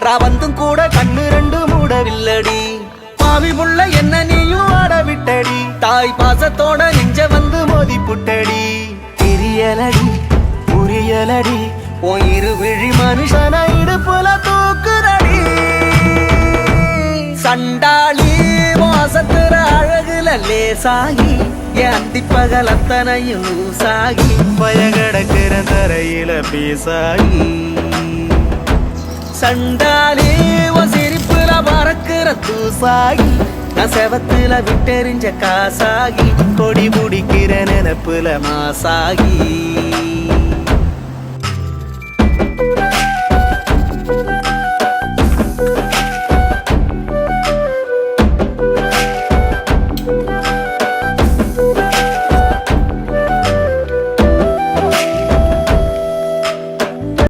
நான் வந்தும் கூட கண்ணு ரெண்டு மூடவில்லடி பாவி புள்ள என்ன நீயும் ஆட விட்டடி தாய் பாசத்தோட நெஞ்ச வந்து மோதி புட்டடி தெரியலடி புரியலடி உன் இரு விழி மனுஷன இடுப்புல தூக்குறடி சண்டாளி வாசத்துற அழகுல லேசாகி என் அந்திப்பகல் அத்தனையும் லூசாகி பயகடக்கிற தரையில பேசாகி சண்டாளி உன் சிரிப்புல பறக்கிற தூசாகி நான் செவத்துல விட்டெறிஞ்ச காசாகி கொடி முடிக்கிற நினப்புல மாசாகி